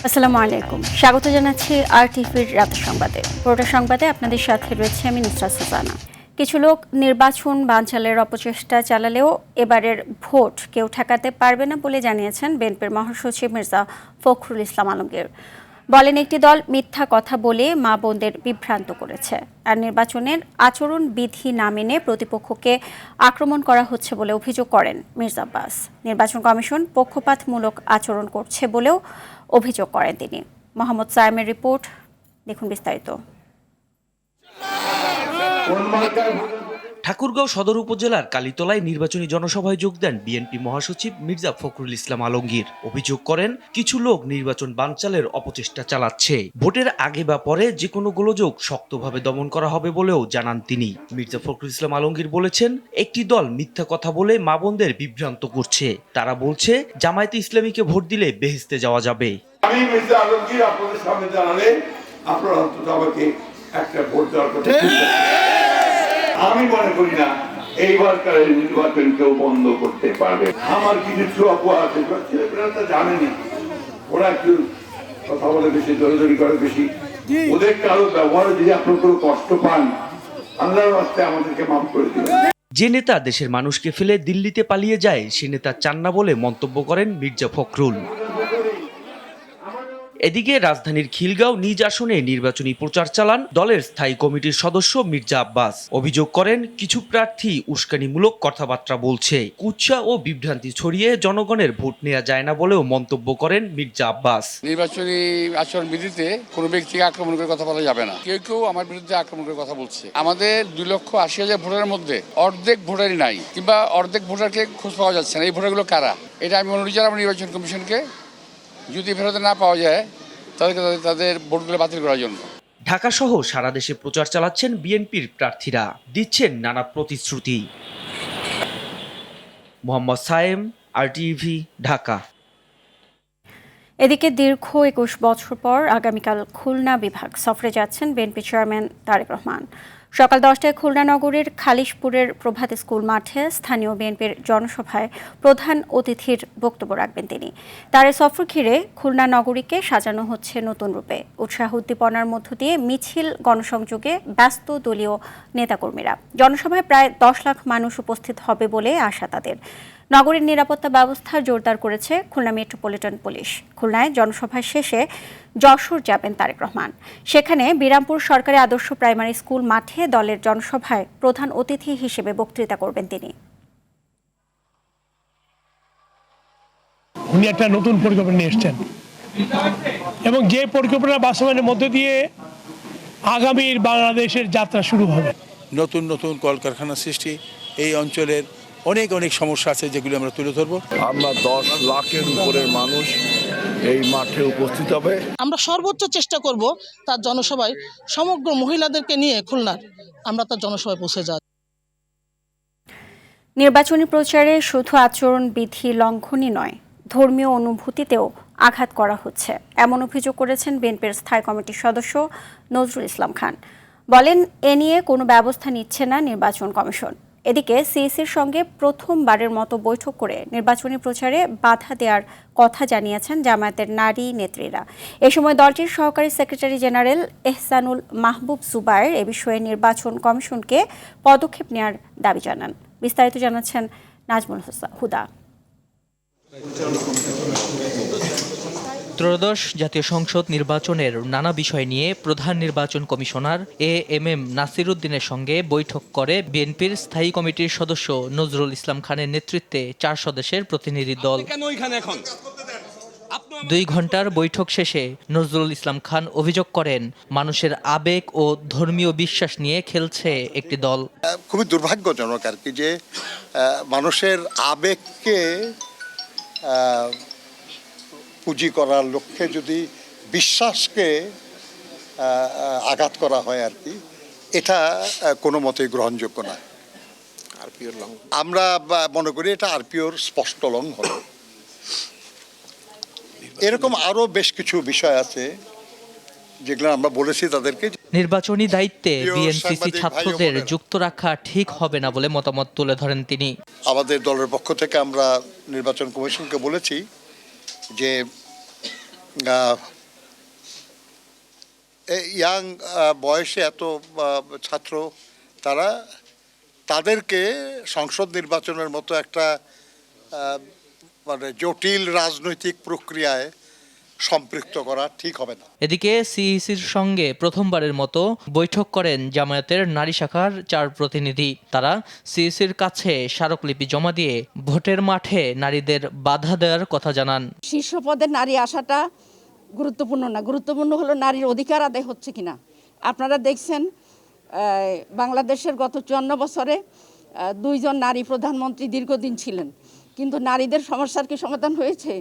আসসালামু আলাইকুম, স্বাগত জানাচ্ছি আরটিভির রাতের সংবাদে। পুরোটা সংবাদে আপনাদের সাথে রয়েছে আমি নুসরাত সুজানা। কিছু লোক নির্বাচন বানচালের অপচেষ্টা চালালেও এবারের ভোট কেউ ঠেকাতে পারবে না বলে জানিয়েছেন বিএনপির মহাসচিব মির্জা ফখরুল ইসলাম আলমগীর। বলেন, একটি দল মিথ্যা কথা বলে মা বোনদের বিভ্রান্ত করেছে, আর নির্বাচনের আচরণ বিধি না মেনে প্রতিপক্ষকে আক্রমণ করা হচ্ছে বলে অভিযোগ করেন মির্জা আব্বাস। নির্বাচন কমিশন পক্ষপাতমূলক আচরণ করছে বলেও অভিযোগ করেন তিনি। মোহাম্মদ সায়েমের রিপোর্ট, দেখুন বিস্তারিত। ঠাকুরগাঁও সদর উপজেলার কালীতলায় নির্বাচনী জনসভায় যোগ দেন বিএনপি মহাসচিব মির্জা ফখরুল ইসলাম আলমগীর। অভিযোগ করেন, কিছু লোক নির্বাচন বানচালের অপচেষ্টা চালাচ্ছে। ভোটের আগে বা পরে যে কোনো গোলযোগ শক্তভাবে দমন করা হবে বলেও জানান তিনি। মির্জা ফখরুল ইসলাম আলমগীর বলেছেন, একটি দল মিথ্যা কথা বলে মা বোনদের বিভ্রান্ত করছে। তারা বলছে, জামায়াতে ইসলামীকে ভোট দিলে বেহেশতে যাওয়া যাবে। আমি মির্জা আলমগীর আপনাদের সামনে জানালে আপনারা অন্তত আমাকে একটা ভোট দেওয়ার কথা। আমি মনে করি না এইবারকার নির্বাচন কেউ বন্ধ করতে পারবে। আমার কিছু ছোঁয়া আছে, ছেলেপেরা তো জানেনি, ওরা একটু কথা বলে বেশি, জোরাজোরি করে বেশি, ওদের কারো ব্যবহারে যদি আপনার কোনো কষ্ট পান, আল্লাহর রাস্তায় আমাদেরকে মাফ করে দিবেন। যে নেতা দেশের মানুষকে ফেলে দিল্লিতে পালিয়ে যায়, সে নেতা চান না বলে মন্তব্য করেন মির্জা ফখরুল। এদিকে রাজধানীর খিলগাঁও নিজ আসনে নির্বাচনী প্রচার চালান দলের স্থায়ী কমিটির সদস্য মির্জা আব্বাস। অভিযোগ করেন, কিছু প্রার্থী উস্কানিমূলক কথাবার্তা বলছে। কুৎসা ও বিভ্রান্তি ছড়িয়ে জনগণের ভোট নেওয়া যায় না বলেও মন্তব্য করেন মির্জা আব্বাস। নির্বাচনী আচরণ বিধিতে কোনো ব্যক্তিকে আক্রমণ করে কথা বলা যাবে না। কেউ কেউ আমার বিরুদ্ধে আক্রমণ করে কথা বলছে। আমাদের 2,80,000 ভোটারের মধ্যে অর্ধেক ভোটারই নাই, কিংবা অর্ধেক ভোটারকে খোঁজ পাওয়া যাচ্ছে না। এই ভোটারগুলো কারা? এটা আমি অনুরোধ জানাবো নির্বাচন কমিশনকে, যদি ফেরত না পাওয়া যায় তাদেরকে তাদের ভোটগুলো বাতিল করার জন্য। ঢাকা সহ সারা দেশে প্রচার চালাচ্ছেন বিএনপির প্রার্থীরা, দিচ্ছেন নানা প্রতিশ্রুতি। মোহাম্মদ সায়েম, আরটিভি, ঢাকা। এদিকে দীর্ঘ 21 বছর পর আগামীকাল খুলনা বিভাগ সফরে যাচ্ছেন বিএনপি চেয়ারম্যান তারেক রহমান। সকাল 10টায় খুলনা নগরীর খালিশপুরের প্রভাত স্কুল মাঠে স্থানীয় বিএনপির জনসভায় প্রধান অতিথির বক্তব্য রাখবেন তিনি। তার এই সফর ঘিরে খুলনা নগরীকে সাজানো হচ্ছে নতুন রূপে। উৎসাহ উদ্দীপনার মধ্য দিয়ে মিছিল, গণসংযোগে ব্যস্ত দলীয় নেতাকর্মীরা। জনসভায় প্রায় 10 লাখ মানুষ উপস্থিত হবে বলে আশা তাদের। নগরীর নিরাপত্তা ব্যবস্থা জোরদার করেছে খুলনা মেট্রোপলিটন পুলিশ। খুলনায় জনসভা শেষে যশোর যাবেন তারেক রহমান। সেখানে বিরামপুর সরকারি আদর্শ প্রাইমারি স্কুল মাঠে দলের জনসভায় প্রধান অতিথি হিসেবে বক্তৃতা করবেন তিনি। উনি একটা নতুন পরিকল্পনা নিয়ে এসছেন এবং যে পরিকল্পনা বাস্তবায়নের মধ্য দিয়ে আগামীর বাংলাদেশের যাত্রা শুরু হবে। নতুন নতুন কলকারখানা সৃষ্টি, এই অঞ্চলের অনেক অনেক সমস্যা আছে যেগুলো আমরা তুলে ধরবো। আমরা 10 লাখের উপরের মানুষ এই মাঠে উপস্থিত হবে। আমরা সর্বোচ্চ চেষ্টা করব তার জনসভায় সমগ্র মহিলাদেরকে নিয়ে খুলনার আমরা তার জনসভায় পৌঁছে যাব। নির্বাচনী প্রচারে শুধু আচরণ বিধি লঙ্ঘনই নয়, ধর্মীয় অনুভূতিতেও আঘাত করা হচ্ছে, এমন অভিযোগ করেছেন বিএনপির স্থায়ী কমিটির সদস্য নজরুল ইসলাম খান। বলেন, এ নিয়ে কোনো ব্যবস্থা নিচ্ছে না নির্বাচন কমিশন। এদিকে সিইসির সঙ্গে প্রথমবারের মতো বৈঠক করে নির্বাচনী প্রচারে বাধা দেওয়ার কথা জানিয়েছেন জামায়াতের নারী নেত্রীরা। এ সময় দলটির সহকারী সেক্রেটারি জেনারেল এহসানুল মাহবুব জুবায়ের এ বিষয়ে নির্বাচন কমিশনকে পদক্ষেপ নেওয়ার দাবি জানান। বিস্তারিত জানাচ্ছেন নাজমুল হুদা। ত্রয়োদশ জাতীয় সংসদ নির্বাচনের নানা বিষয় নিয়ে প্রধান নির্বাচন কমিশনার এএমএম নাসির উদ্দিনের সঙ্গে বৈঠক করে বিএনপির স্থায়ী কমিটির সদস্য নজরুল ইসলাম খানের নেতৃত্বে 4 সদস্যের প্রতিনিধি দল। 2 ঘন্টার বৈঠক শেষে নজরুল ইসলাম খান অভিযোগ করেন, মানুষের আবেগ ও ধর্মীয় বিশ্বাস নিয়ে খেলছে একটি দল। খুবই দুর্ভাগ্যজনক আর কি যে মানুষের আবেগকে পুঁজি করার লক্ষ্যে যদি বিশ্বাসকে আঘাত করা হয় আর কি, এটা কোনো মতেই গ্রহণযোগ্য না। আমরা মনে করি এটা আরপিওর স্পষ্ট লঙ্ঘন। এরকম আরো বেশ কিছু বিষয় আছে যেগুলো আমরা বলেছি তাদেরকে। নির্বাচনী দায়িত্বে বিএনসিসি ছাত্রদের যুক্ত রাখা ঠিক হবে না বলে মতামত তুলে ধরেন তিনি। আমাদের দলের পক্ষ থেকে আমরা নির্বাচন কমিশনকে বলেছি যে ইয়াং বয়সে এত ছাত্র তাদেরকে সংসদ নির্বাচনের মতো একটা মানে জটিল রাজনৈতিক প্রক্রিয়ায় সম্পৃক্ত করা ঠিক হবে না। এদিকে সিইসির সঙ্গে প্রথমবারের মতো বৈঠক করেন জামায়াতের নারী শাখার 4 প্রতিনিধি। তারা সিইসির কাছে স্মারকলিপি জমা দিয়ে ভোটের মাঠে নারীদের বাধা দেওয়ার কথা জানান। শীর্ষ পদে নারী আসাটা গুরুত্বপূর্ণ না, গুরুত্বপূর্ণ হলো নারীর অধিকার আদায় হচ্ছে কিনা। আপনারা দেখছেন বাংলাদেশের গত 54 বছরে 2 জন নারী প্রধানমন্ত্রী দীর্ঘদিন ছিলেন, কিন্তু নারীদের সমস্যার কি সমাধান হয়েছে?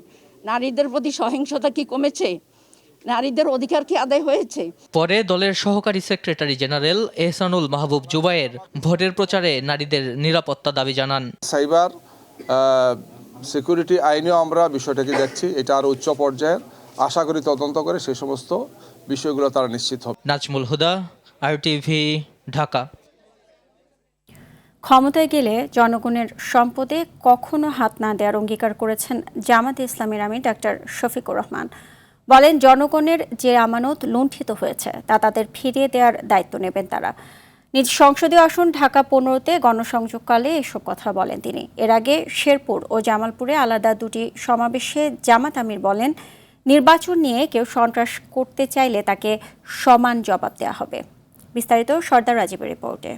নারীদের প্রতি সহিংসতা কি কমেছে? নারীদের অধিকার কি আদায় হয়েছে? পরে দলের সহকারী সেক্রেটারি জেনারেল এহসানুল মাহবুব জুবায়ের ভোটের প্রচারে নারীদের নিরাপত্তা দাবি জানান। সাইবার সিকিউরিটি আইনেও আমরা বিষয়টাকে দেখছি, এটা আরও উচ্চ পর্যায়ের। আশা করি তদন্ত করে সেই সমস্ত বিষয়গুলো তারা নিশ্চিত হবে। নাজমুল হুদা, RTV, ঢাকা। ক্ষমতায় গেলে জনগণের সম্পদে কখনো হাত না দেওয়ার অঙ্গীকার করেছেন জামাতে ইসলামীর আমির ডাক্তার শফিকুর রহমান। বলেন, জনগণের যে আমানত লুণ্ঠিত হয়েছে তা তাদের ফিরিয়ে দেওয়ার দায়িত্ব নেবেন তারা। নিজ সংসদীয় আসন ঢাকা 15-তে গণসংযোগকালে এসব কথা বলেন তিনি। এর আগে শেরপুর ও জামালপুরে আলাদা 2টি সমাবেশে জামাত আমির বলেন, নির্বাচন নিয়ে কেউ সন্ত্রাস করতে চাইলে তাকে সমান জবাব দেওয়া হবে। বিস্তারিত সর্দার রাজীবের রিপোর্টে।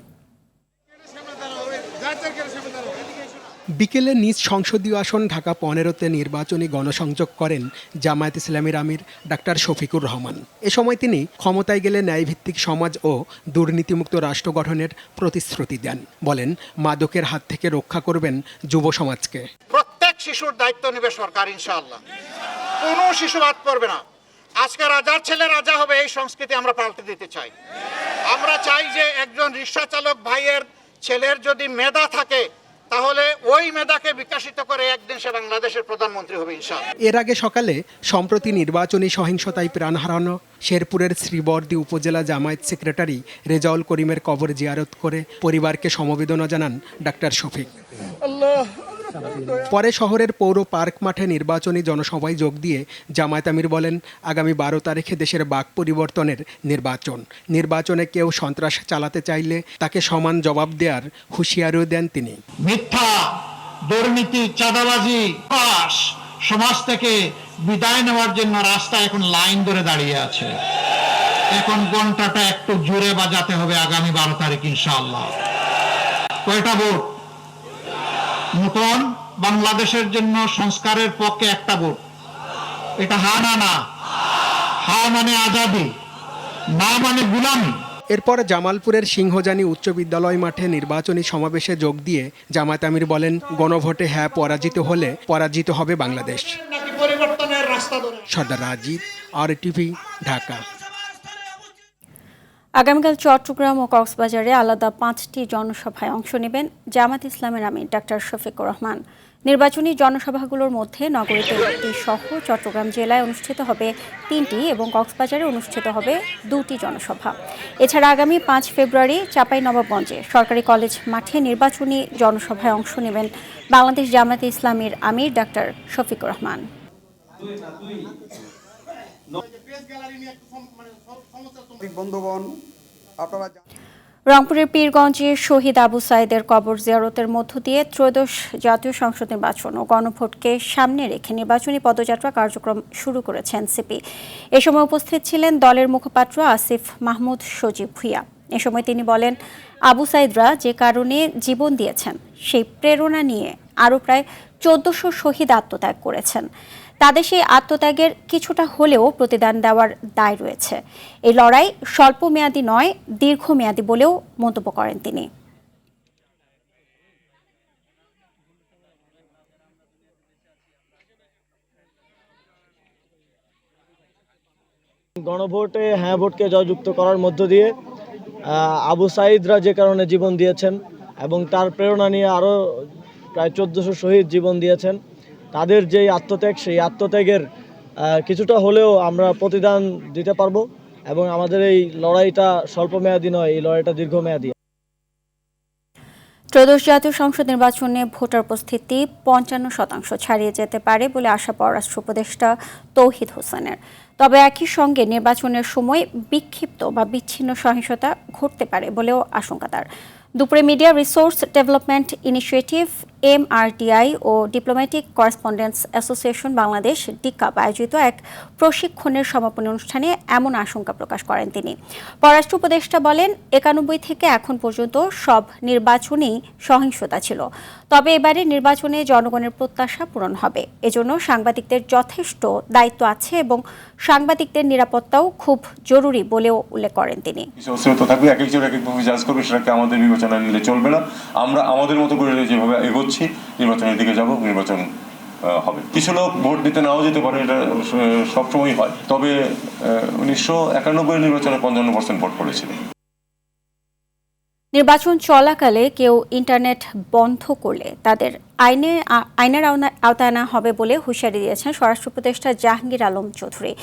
বিকেলে নিজ সংসদীয় আসন ঢাকা 15-তে নির্বাচনী গণসংযোগ করেন জামায়াত ইসলামীর আমির ডাক্তার শফিকুর রহমান। এ সময় তিনি ক্ষমতায় গেলে ন্যায়ভিত্তিক সমাজ ও দুর্নীতিমুক্ত রাষ্ট্র গঠনের প্রতিশ্রুতি দেন। বলেন, মাদকের হাত থেকে রক্ষা করবেন যুব সমাজকে। প্রত্যেক শিশুর দায়িত্ব নেবে সরকার ইনশাআল্লাহ। কোনো শিশু বাদ পড়বে না। আজকে রাজার ছেলে রাজা হবে, এই সংস্কৃতি আমরা পাল্টে দিতে চাই। আমরা চাই যে একজন রিক্সা চালক ভাইয়ের ছেলের যদি মেধা থাকে তাহলে ওই মেধাকে বিকশিত করে একদিন সে বাংলাদেশের প্রধানমন্ত্রী হবে ইনশাআল্লাহ। এর আগে সকালে সম্প্রতি নির্বাচনী সহিংসতায় প্রাণ হারানো শেরপুরের শ্রীবর্দী উপজেলা জামায়াত সেক্রেটারি রেজাউল করিমের কবর জিয়ারত করে পরিবারকে সমবেদনা জানান ডাক্তার শফিক। পরে শহরের পৌর পার্ক মাঠে নির্বাচনী জনসভায় যোগ দিয়ে জামায়াত আমির বলেন, আগামী 12 তারিখে দেশের বাক পরিবর্তনের নির্বাচনে কেউ সন্ত্রাস চালাতে চাইলে তাকে সমান জবাব দেওয়ার হুঁশিয়ারিও দেন তিনি। মিথ্যা, দুর্নীতি, চাঁদাবাজি, সমাজ থেকে বিদায় নেওয়ার জন্য রাস্তা এখন লাইন ধরে দাঁড়িয়ে আছে। এখন ঘন্টাটা একটু জোরে বাজাতে হবে আগামী 12 তারিখ ইনশাআল্লাহ। কয়টা ভোট? নতুন বাংলাদেশের জন্য সংস্কারের পক্ষে একটা ভোট। এটা হা না না, হা মানে আজাদি, না মানে গুলামি। এরপর জামালপুরের সিংহজানি উচ্চ বিদ্যালয় মাঠে নির্বাচনী সমাবেশে যোগ দিয়ে জামায়াত আমির বলেন, গণভোটে হ্যাঁ পরাজিত হলে পরাজিত হবে বাংলাদেশ। সর্দার রাজীব, RTV, ঢাকা। আগামীকাল চট্টগ্রাম ও কক্সবাজারে আলাদা 5টি জনসভায় অংশ নেবেন জামাত ইসলামের আমির ডাক্তার শফিকুর রহমান। নির্বাচনী জনসভাগুলোর মধ্যে নগরীতে 1টি সহ চট্টগ্রাম জেলায় অনুষ্ঠিত হবে 3টি এবং কক্সবাজারে অনুষ্ঠিত হবে 2টি জনসভা। এছাড়া আগামী 5 ফেব্রুয়ারি চাঁপাইনবাবগঞ্জে সরকারি কলেজ মাঠে নির্বাচনী জনসভায় অংশ নেবেন বাংলাদেশ জামায়াতে ইসলামীর আমির ডাক্তার শফিকুর রহমান। রংপুরের পীরগঞ্জে শহীদ আবু সাইদের কবর জিয়ারতের মধ্য দিয়ে ত্রয়োদশ জাতীয় সংসদ নির্বাচন ও গণভোটকে সামনে রেখে নির্বাচনী পদযাত্রা কার্যক্রম শুরু করেছে এনসিপি। এ সময় উপস্থিত ছিলেন দলের মুখপাত্র আসিফ মাহমুদ সজীব ভুঁইয়া। এ সময় তিনি বলেন, আবু সাইদরা যে কারণে জীবন দিয়েছেন সেই প্রেরণা নিয়ে আরও প্রায় 1400 শহীদ আত্মত্যাগ করেছেন। তাদের সেই আত্মত্যাগের কিছুটা হলেও প্রতিদান দেওয়ার দায় রয়েছে। এই লড়াই স্বল্প মেয়াদী নয়, দীর্ঘমেয়াদী বলেও মন্তব্য করেন তিনি। গণভোটে হ্যাঁ ভোটকে জয়যুক্ত করার মধ্য দিয়ে আবু সাইদরা যে কারণে জীবন দিয়েছেন এবং তার প্রেরণা নিয়ে আরও প্রায় 1400 শহীদ জীবন দিয়েছেন, তাদের যেই আত্মত্যাগ, সেই আত্মত্যাগের কিছুটা হলেও আমরা প্রতিদান দিতে পারবো এবং আমাদের এই লড়াইটা স্বল্পমেয়াদী নয়, এই লড়াইটা দীর্ঘমেয়াদী। ত্রয়োদশ জাতীয় সংসদ নির্বাচনে ভোটার উপস্থিতি ৫৫% ছাড়িয়ে যেতে পারে বলে আশা পররাষ্ট্র উপদেষ্টা তৌহিদ হোসেনের। তবে একই সঙ্গে নির্বাচনের সময় বিক্ষিপ্ত বা বিচ্ছিন্ন সহিংসতা ঘটতে পারে বলেও আশঙ্কা তার। দুপুরে media resource development initiative MRDI ও ডিপ্লোম্যাটিক করেসপন্ডেন্স অ্যাসোসিয়েশন বাংলাদেশ ডিকাপ আয়োজিত এক প্রশিক্ষণের সমাপনী অনুষ্ঠানে এমন আশঙ্কা প্রকাশ করেন তিনি। পররাষ্ট্র উপদেষ্টা বলেন, ৯১ থেকে এখন পর্যন্ত সব নির্বাচনেই সহিংসতা ছিল, তবে এবারে নির্বাচনে জনগণের প্রত্যাশা পূরণ হবে। এজন্য সাংবাদিকদের যথেষ্ট দায়িত্ব আছে এবং সাংবাদিকদের নিরাপত্তাও খুব জরুরি বলেও উল্লেখ করেন তিনি। থাকবে, এক একজন এক একভাবে জাজ করবে, সেটাকে আমাদের বিবেচনা নিলে চলবে না। আমরা আমাদের মতো করে যেভাবে এগোচ্ছি নির্বাচনের দিকে যাব, নির্বাচন হবে। কিছু লোক ভোট দিতে নাও যেতে পারে, এটা সবসময় হয়। তবে ১৯৯১ নির্বাচনে ৫৫% ভোট পড়েছিল। নির্বাচন চলাকালে কেউ ইন্টারনেট বন্ধ করলে তাদের আইনের আওতায় আনা হবে বলে হুঁশিয়ারি দিয়েছেন স্বরাষ্ট্র উপদেষ্টা জাহাঙ্গীর আলম চৌধুরী।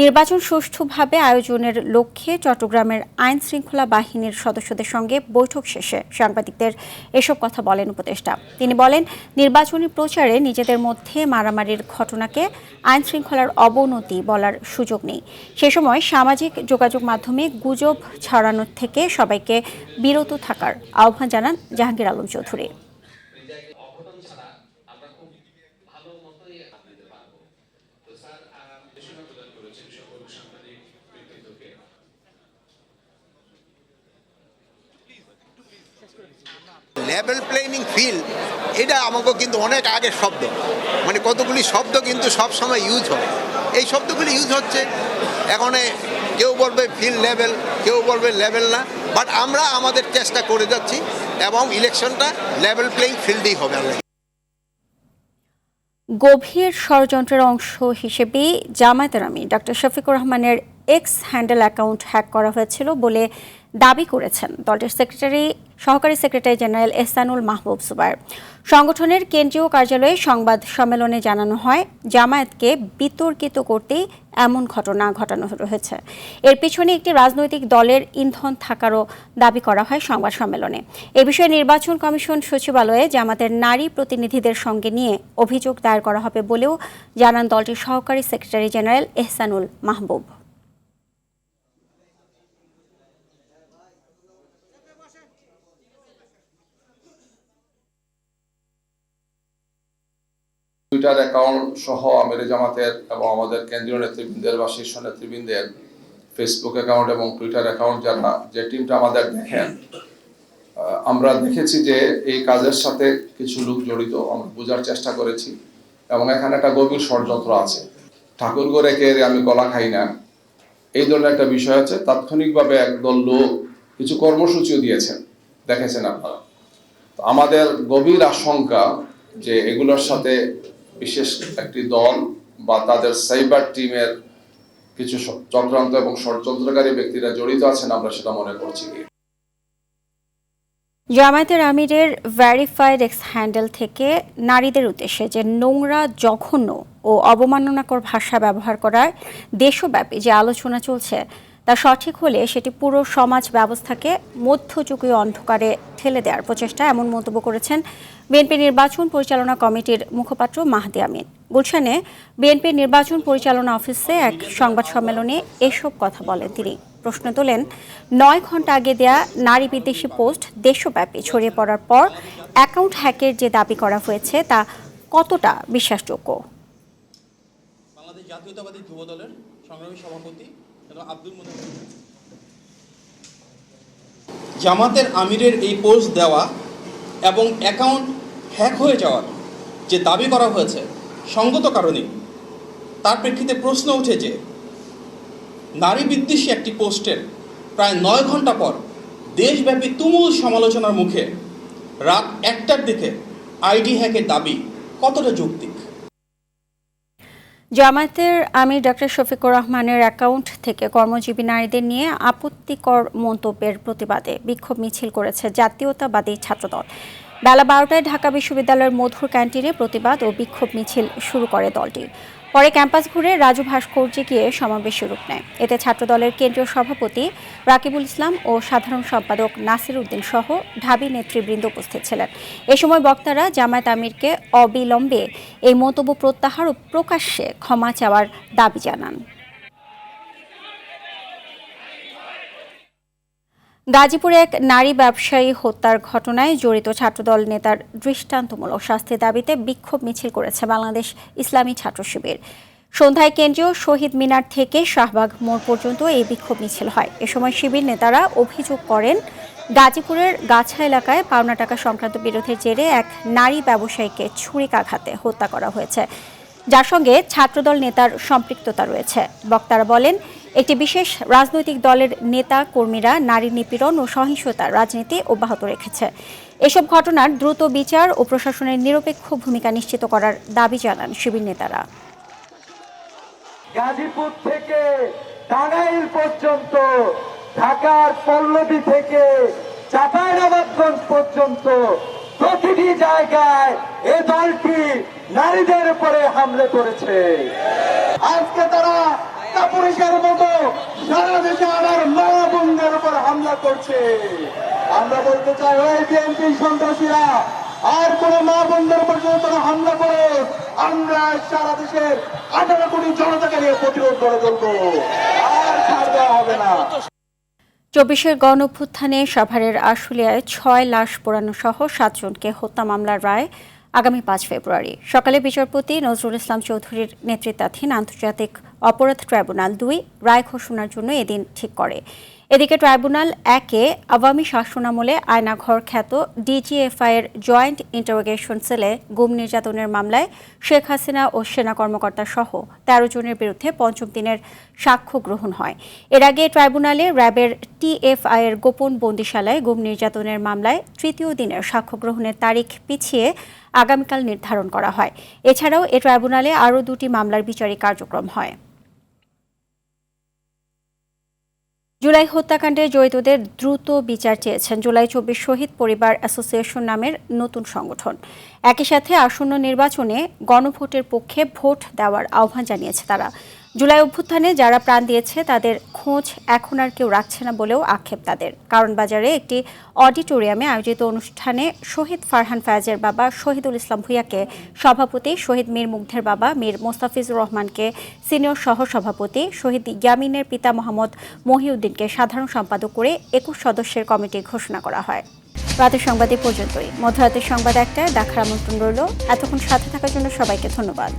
নির্বাচন সুষ্ঠুভাবে আয়োজনের লক্ষ্যে চট্টগ্রামের আইন শৃঙ্খলা বাহিনীর সদস্যদের সঙ্গে বৈঠক শেষে সাংবাদিকদের এসব কথা বলেন উপদেষ্টা। তিনি বলেন, নির্বাচনী প্রচারে নিজেদের মধ্যে মারামারির ঘটনাকে আইন শৃঙ্খলার অবনতি বলার সুযোগ নেই। সে সময় সামাজিক যোগাযোগ মাধ্যমে গুজব ছড়ানোর থেকে সবাইকে বিরত থাকার আহ্বান জানান Jahangir Alam Chowdhury. Level playing field এটা আমাকে কিন্তু অনেক আগের শব্দ, মানে কতগুলি শব্দ কিন্তু সব সময় ইউজ হয়, এই শব্দগুলি ইউজ হচ্ছে। এখন কেউ বলবে ফিল্ড লেভেল, কেউ বলবে লেভেল না, বাট আমরা আমাদের চেষ্টা করে যাচ্ছি এবং ইলেকশনটা লেভেল প্লেইং ফিল্ডেই হবে। গভীর ষড়যন্ত্রের অংশ হিসেবে জামায়াতের আমির ডক্টর শফিকুর রহমানের এক্স হ্যান্ডেল অ্যাকাউন্ট হ্যাক করা হয়েছিল বলে দাবি করেছেন দলটির সহকারী সেক্রেটারি জেনারেল এহসানুল মাহবুব জুবায়ের। সংগঠনের কেন্দ্রীয় কার্যালয়ে সংবাদ সম্মেলনে জানানো হয়, জামায়াতকে বিতর্কিত করতেই এমন ঘটনা ঘটানো হয়েছে। এর পিছনে একটি রাজনৈতিক দলের ইন্ধন থাকারও দাবি করা হয় সংবাদ সম্মেলনে। এ বিষয়ে নির্বাচন কমিশন সচিবালয়ে জামায়াতের নারী প্রতিনিধিদের সঙ্গে নিয়ে অভিযোগ দায়ের করা হবে বলেও জানান দলটির সহকারী সেক্রেটারি জেনারেল এহসানুল মাহবুব। টুইটার অ্যাকাউন্ট সহ আমিরে জামাতের এবং আমাদের কেন্দ্রীয় নেতৃবৃন্দের বা শীর্ষ নেতৃবৃন্দের ফেসবুক অ্যাকাউন্ট এবং টুইটার অ্যাকাউন্ট যারা যে টিমটা আমাদের দেখেন, আমরা দেখেছি যে এই কাজের সাথে কিছু লোক জড়িত, আমরা বোঝার চেষ্টা করেছি এবং এখানে একটা গভীর ষড়যন্ত্র আছে। ঠাকুরগড় রেখে আমি কলা খাই না, এই ধরনের একটা বিষয় আছে। তাৎক্ষণিকভাবে একদল লোক কিছু কর্মসূচিও দিয়েছেন, দেখেছেন আপনারা। আমাদের গভীর আশঙ্কা যে এগুলোর সাথে বিশেষ একটি দল বা তাদের সাইবার টিমের কিছু চক্রান্ত এবং ষড়যন্ত্রকারী ব্যক্তিরা জড়িত আছেন, আমরা সেটা মনে করছি। জামায়াতের আমিরের ভেরিফাইড এক্স হ্যান্ডেল থেকে নারীদের উদ্দেশ্যে যে নোংরা, জঘন্য ও অবমাননাকর ভাষা ব্যবহার করার দেশব্যাপী যে আলোচনা চলছে তা সঠিক হলে সেটি পুরো সমাজ ব্যবস্থাকে মধ্যযুগীয় অন্ধকারে ঠেলে দেওয়ার প্রচেষ্টা, এমন মন্তব্য করেছেন বিএনপি নির্বাচন পরিচালনা কমিটির মুখপাত্র মাহদি আমিন। গুলশানে বিএনপির নির্বাচন পরিচালনা অফিসে এক সংবাদ সম্মেলনে এসব কথা বলেন তিনি। প্রশ্ন তোলেন, ৯ ঘন্টা আগে দেয়া নারী বিদ্বেষী পোস্ট দেশব্যাপী ছড়িয়ে পড়ার পর অ্যাকাউন্ট হ্যাকের যে দাবি করা হয়েছে তা কতটা বিশ্বাসযোগ্য? বাংলাদেশ জাতীয়তাবাদী যুব দলের সংগ্রামী সভাপতি জামাতের আমিরের এই পোস্ট দেওয়া এবং অ্যাকাউন্ট হ্যাক হয়ে যাওয়ার যে দাবি করা হয়েছে সঙ্গত কারণে তার প্রেক্ষিতে প্রশ্ন ওঠে যে নারী বিদ্বেষী একটি পোস্টের প্রায় ৯ ঘন্টা পর দেশব্যাপী তুমুল সমালোচনার মুখে রাত ১টার দিকে আইডি হ্যাকের দাবি কতটা যৌক্তিক? জামায়াতের আমির ডক্টর শফিকুর রহমানের অ্যাকাউন্ট থেকে কর্মজীবী নারীদের নিয়ে আপত্তিকর মন্তব্যের প্রতিবাদে বিক্ষোভ মিছিল করেছে জাতীয়তাবাদী ছাত্রদল। বেলা ১২টায় ঢাকা বিশ্ববিদ্যালয়ের মধুর ক্যান্টিনে প্রতিবাদ ও বিক্ষোভ মিছিল শুরু করে দলটি। পরে ক্যাম্পাস ঘুরে রাজু ভাস্কর্যে গিয়ে সমাবেশে রূপ নেয়। এতে ছাত্রদলের কেন্দ্রীয় সভাপতি রাকিবুল ইসলাম ও সাধারণ সম্পাদক নাসির উদ্দিন সহ ঢাবি নেতৃবৃন্দ উপস্থিত ছিলেন। এ সময় বক্তারা জামায়াত আমিরকে অবিলম্বে এই মন্তব্য প্রত্যাহার ও প্রকাশ্যে ক্ষমা চাওয়ার দাবি জানান। গাজীপুরে এক নারী ব্যবসায়ী হত্যার ঘটনায় জড়িত ছাত্রদল নেতার দৃষ্টান্তমূলক শাস্তির দাবিতে বিক্ষোভ মিছিল করেছে বাংলাদেশ ইসলামী ছাত্র শিবির। সন্ধ্যায় কেন্দ্রীয় শহীদ মিনার থেকে শাহবাগ মোড় পর্যন্ত এই বিক্ষোভ মিছিল হয়। এ সময় শিবির নেতারা অভিযোগ করেন, গাজীপুরের গাছা এলাকায় পাওনা টাকা সংক্রান্ত বিরোধের জেরে এক নারী ব্যবসায়ীকে ছুরিকাঘাতে হত্যা করা হয়েছে, যার সঙ্গে ছাত্রদল নেতার সম্পৃক্ততা রয়েছে। বক্তারা বলেন, একটি বিশেষ রাজনৈতিক দলের নেতা কর্মীরা নারী নিপীড়ন ও সহিংসতার রাজনীতি অব্যাহত রেখেছে। এসব ঘটনার দ্রুত বিচার ও প্রশাসনের নিরপেক্ষ ভূমিকা নিশ্চিত করার দাবি জানান শিবির নেতারা। গাজীপুর থেকে টাঙ্গাইল পর্যন্ত, ঢাকার পল্লবী থেকে চাঁপাইনবাবগঞ্জ পর্যন্ত প্রতিটি জায়গায় এ দলটি নারীদের উপরে হামলা করেছে। আজকে তারা পুলিশের মতো সারা দেশে আমার মা বোনদের উপর হামলা করছে। আমরা বলতে চাই, ওই বিএনপি সন্ত্রাসীরা আর কোন মা বোনদের উপর যদি তারা হামলা করে, আমরা সারা দেশের 18 কোটি জনতাকে নিয়ে প্রতিরোধ করে তুলবো, আর ছাড় দেওয়া হবে না। 24-এর গণঅভ্যুত্থানে সাভারের আশুলিয়ায় 6 লাশ পোড়ানো সহ 7 জনকে হত্যা মামলার রায় আগামী 5 ফেব্রুয়ারি সকালে বিচারপতি নজরুল ইসলাম চৌধুরীর নেতৃত্বাধীন আন্তর্জাতিক অপরাধ ট্রাইব্যুনাল 2 রায় ঘোষণার জন্য এদিন ঠিক করে। এদিকে ট্রাইব্যুনাল 1-এ আওয়ামী শাসনামলে আয়নাঘর খ্যাত ডিজিএফআই এর জয়েন্ট ইন্টারোগেশন সেলে গুম নির্যাতনের মামলায় শেখ হাসিনা ও সেনা কর্মকর্তা সহ 13 জনের বিরুদ্ধে 5ম দিনের সাক্ষ্য গ্রহণ হয়। এর আগে ট্রাইব্যুনালে র্যাবের টিএফআই এর গোপন বন্দিশালায় গুম নির্যাতনের মামলায় 3য় দিনের সাক্ষ্য গ্রহণের তারিখ পিছিয়ে আগামীকাল নির্ধারণ করা হয়। এছাড়াও এ ট্রাইব্যুনালে আরও 2টি মামলার বিচারিক কার্যক্রম হয়। জুলাই হত্যাকাণ্ডে জড়িতদের দ্রুত বিচার চেয়েছেন জুলাই 24 শহীদ পরিবার অ্যাসোসিয়েশন নামের নতুন সংগঠন। একই সাথে আসন্ন নির্বাচনে গণভোটের পক্ষে ভোট দেওয়ার আহ্বান জানিয়েছে তারা। জুলাই অভ্যুত্থানে যারা প্রাণ দিয়েছে তাদের খোঁজ এখন আর কেউ রাখছে না বলেও আক্ষেপ তাদের। কারণ বাজারে একটি অডিটোরিয়ামে আয়োজিত অনুষ্ঠানে শহীদ ফারহান ফায়াজের বাবা শহীদুল ইসলাম ভূঁইয়াকে সভাপতি, শহীদ মীর মুগ্ধের বাবা মীর মোস্তাফিজুর রহমানকে সিনিয়র সহ সভাপতি, শহীদ ইয়ামিনের পিতা মোহাম্মদ মহিউদ্দিনকে সাধারণ সম্পাদক করে 21 সদস্যের কমিটি ঘোষণা করা হয়। রাতের সংবাদ পর্যন্তই। মধ্যরাতের সংবাদ 1টায় দেখার আমন্ত্রণ রইল। এতক্ষণ সাথে থাকার জন্য সবাইকে ধন্যবাদ।